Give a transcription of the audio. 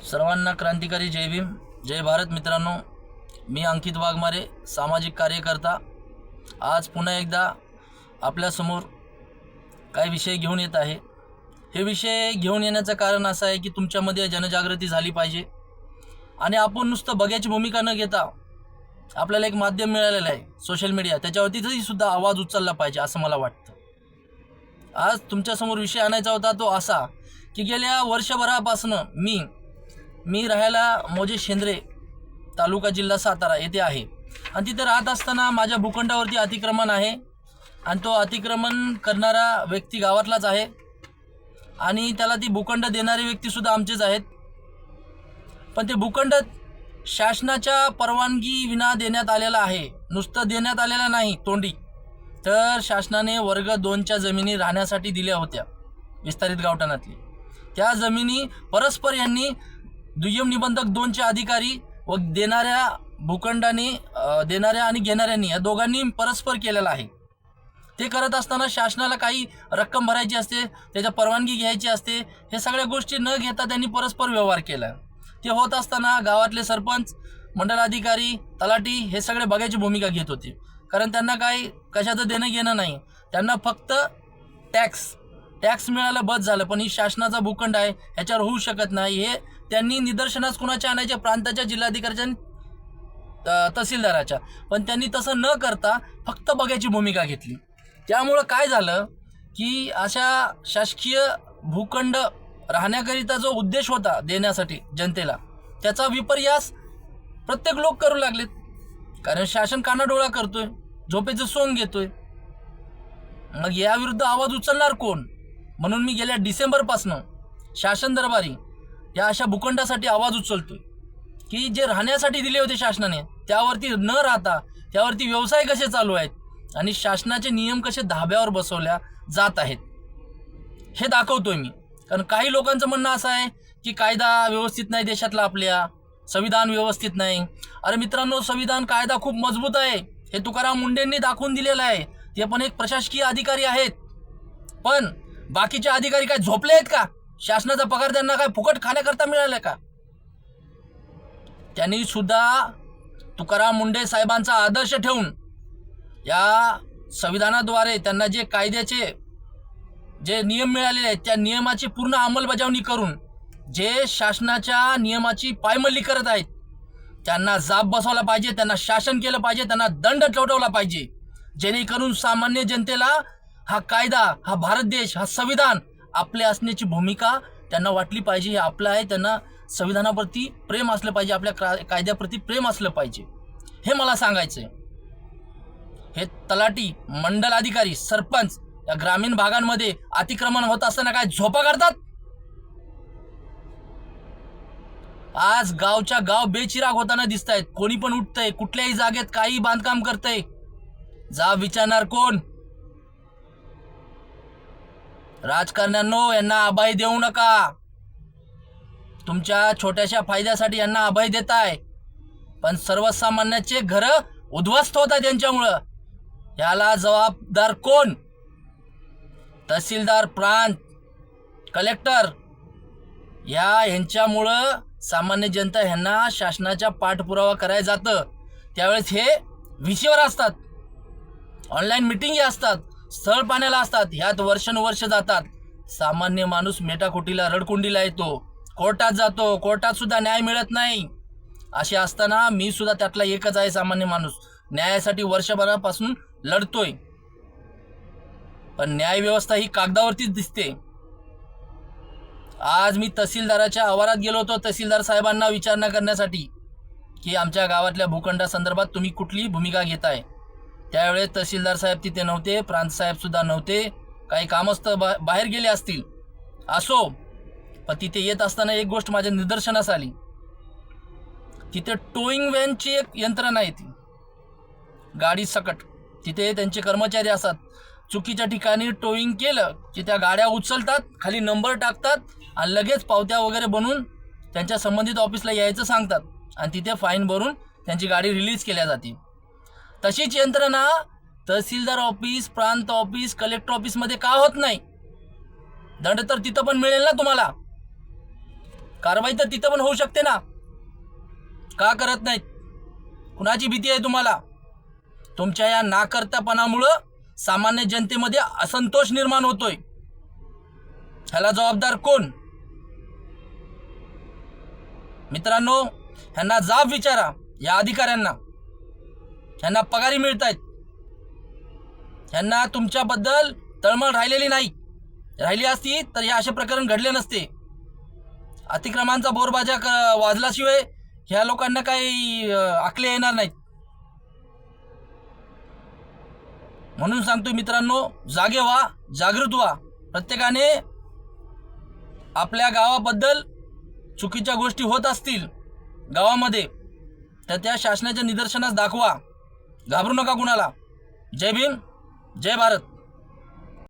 सर्वांना क्रांतिकारी जय भीम, जय भारत. मित्रांनो, मी अंकित वाघमारे, सामाजिक कार्यकर्ता. आज पुन्हा एकदा आपल्यासमोर काही विषय घेऊन येत आहे. हे विषय घेऊन येण्याचं कारण असं आहे की तुमच्यामध्ये जनजागृती झाली पाहिजे आणि आपण नुसतं बघ्याची भूमिका न घेता आपल्याला एक माध्यम मिळालेलं आहे सोशल मीडिया, त्याच्यावरती सुद्धा आवाज उचलला पाहिजे असं मला वाटतं. आज तुमच्यासमोर विषय आणायचा होता तो असा की गेल्या वर्षभरापासून मी राहायला मोजे शेंद्रे तालुका जिल्हा सातारा येथे आहे आणि तिथे राहत असताना माझ्या भूखंडावरती अतिक्रमण आहे आणि तो अतिक्रमण करणारा व्यक्ती गावातलाच आहे आणि त्याला ती भूखंड देणारे व्यक्तीसुद्धा आमचेच आहेत. पण ते भूखंड शासनाच्या परवानगी विना देण्यात आलेला आहे. नुसतं देण्यात आलेला नाही तोंडी, तर शासनाने वर्ग 2च्या जमिनी राहण्यासाठी दिल्या होत्या विस्तारित गावठाणातली. त्या जमिनी परस्पर यांनी दुय्यम निबंधक 2चे अधिकारी व देणाऱ्या भूखंडाने देणाऱ्या आणि घेणाऱ्यांनी या दोघांनी परस्पर केलेला आहे. ते करत असताना शासनाला काही रक्कम भरायची असते, त्याच्या परवानगी घ्यायची असते. हे सगळ्या गोष्टी न घेता त्यांनी परस्पर व्यवहार केला. ते होत असताना गावातले सरपंच, मंडलाधिकारी, तलाठी हे सगळे बघायची भूमिका घेत होते, कारण त्यांना काही कशाचं देणं घेणं नाही. त्यांना फक्त टॅक्स मिळालं बस झालं. पण ही शासनाचा भूखंड आहे, ह्याच्यावर होऊ शकत नाही. हे त्यांनी निदर्शनास कुणाच्या आणायच्या, प्रांताच्या, जिल्हाधिकाऱ्याच्या, तहसीलदाराच्या. पण त्यांनी तसं न करता फक्त बघायची भूमिका घेतली. त्यामुळं काय झालं की अशा शासकीय भूखंड राहण्याकरिता जो उद्देश होता देण्यासाठी जनतेला, त्याचा विपर्यास प्रत्येक लोक करू लागलेत. कारण शासन कानाडोळा करतोय, झोपेचं सोंग घेतोय. मग याविरुद्ध आवाज उचलणार कोण? म्हणून मी गेल्या डिसेंबरपासनं शासन दरबारी या अशा भूखंडासाठी आवाज उचलतोय की जे राहण्यासाठी दिले होते शासनाने, त्यावरती न राहता त्यावरती व्यवसाय कसे चालू आहेत आणि शासनाचे नियम कसे धाब्यावर बसवल्या जात आहेत हे दाखवतोय मी. कारण काही लोकांचं म्हणणं असं आहे की कायदा व्यवस्थित नाही देशातला, आपल्या संविधान व्यवस्थित नाही. अरे मित्रांनो, संविधान कायदा खूप मजबूत आहे. हे तुकाराम मुंडेंनी दाखवून दिलेलं आहे. ते पण एक प्रशासकीय अधिकारी आहेत. पण बाकीचे अधिकारी काय झोपले आहेत का? शासनाचा पगार त्यांना काय फुकट खाण्याकरता मिळाला का? त्यांनी सुद्धा तुकाराम मुंडे साहेबांचा आदर्श ठेवून या संविधानाद्वारे त्यांना जे कायद्याचे जे नियम मिळालेले आहेत त्या नियमाची पूर्ण अंमलबजावणी करून जे शासनाच्या नियमाची पायमल्ली करत आहेत त्यांना जाब बसवला पाहिजे, त्यांना शासन केलं पाहिजे, त्यांना दंड ठोठवला पाहिजे, जेणेकरून सामान्य जनतेला हा कायदा, हा भारत देश, हा संविधान आपले असण्याची भूमिका त्यांना वाटली पाहिजे. हे आपलं आहे, त्यांना संविधानाप्रती प्रेम असलं पाहिजे, आपल्या कायद्याप्रती प्रेम असलं पाहिजे, हे मला सांगायचं आहे. हे तलाठी, मंडल अधिकारी, सरपंच या ग्रामीण भागांमध्ये अतिक्रमण होत असताना काय झोपा काढतात? आज गावच्या गाव बेचिराग होताना दिसत आहेत. कोणी पण उठतंय, कुठल्याही जागेत काही बांधकाम करतंय, जा विचारणार कोण? राजकारण्यांनो, यांना अभय देऊ नका. तुमच्या छोट्याशा फायद्यासाठी यांना अभय देताय, पण सर्वसामान्याचे घर उद्ध्वस्त होत आहेत यांच्यामुळं. याला जबाबदार कोण? तहसीलदार, प्रांत, कलेक्टर यांच्यामुळं सामान्य जनता ह्यांना शासनाच्या पाठपुरावा करायला जातं. त्यावेळेस हे व्हीसीवर असतात, ऑनलाईन मिटिंगी असतात, स्थळ पाण्याला असतात. ह्यात वर्षानुवर्ष जातात. सामान्य माणूस मेटाकुटीला, रडकुंडीला येतो, कोर्टात जातो, कोर्टात सुद्धा न्याय मिळत नाही. असे असताना मी सुद्धा त्यातला एकच आहे, सामान्य माणूस. न्यायासाठी वर्षभरापासून लढतोय, पण न्याय व्यवस्था ही कागदावरतीच दिसते. आज मी तहसीलदाराच्या आवारात गेलो होतो तहसीलदार साहेबांना विचारणा करण्यासाठी की आमच्या गावातल्या भूखंडासंदर्भात तुम्ही कुठली भूमिका घेताय. त्यावेळेस तहसीलदार साहेब तिथे नव्हते, प्रांत साहेब सुद्धा नव्हते, काही कामस्थ बाहेर गेले असतील. असो, पण तिथे येत असताना एक गोष्ट माझ्या निदर्शनास आली. तिथे टोईंग व्हॅनची एक यंत्रणा येते, गाडी सकट. तिथे त्यांचे कर्मचारी असतात. चुकीच्या ठिकाणी टोईंग केलं की त्या गाड्या उचलतात, खाली नंबर टाकतात आणि लगेच पावत्या वगैरे बनवून त्यांच्या संबंधित ऑफिसला यायचं सांगतात आणि तिथे फाईन भरून त्यांची गाडी रिलीज केल्या जाते. तशीच यंत्रणा तहसीलदार ऑफिस, प्रांत ऑफिस, कलेक्टर ऑफिसमध्ये का होत नाही? दंड तर तिथं पण मिळेल ना तुम्हाला. कारवाई तर तिथं पण होऊ शकते ना, का करत नाहीत? कुणाची भीती आहे तुम्हाला? तुमच्या या नाकर्तेपणामुळं सामान्य जनतेमध्ये असंतोष निर्माण होतोय. ह्याला जबाबदार कोण? मित्रांनो, ह्यांना जाब विचारा, या अधिकाऱ्यांना. ह्यांना पगारी मिळतायत, ह्यांना तुमच्याबद्दल तळमळ राहिलेली नाही. राहिली असती तर हे असे प्रकरण घडले नसते. अतिक्रमांचा बोरबाजा वाजल्याशिवाय ह्या लोकांना काही आकले येणार नाहीत. म्हणून सांगतोय मित्रांनो, जागे व्हा, जागृत व्हा. प्रत्येकाने आपल्या गावाबद्दल चुकीच्या गोष्टी होत असतील गावामध्ये तर त्या शासनाच्या निदर्शनास दाखवा. घाबरू नका कुणाला. जय भीम, जय भारत.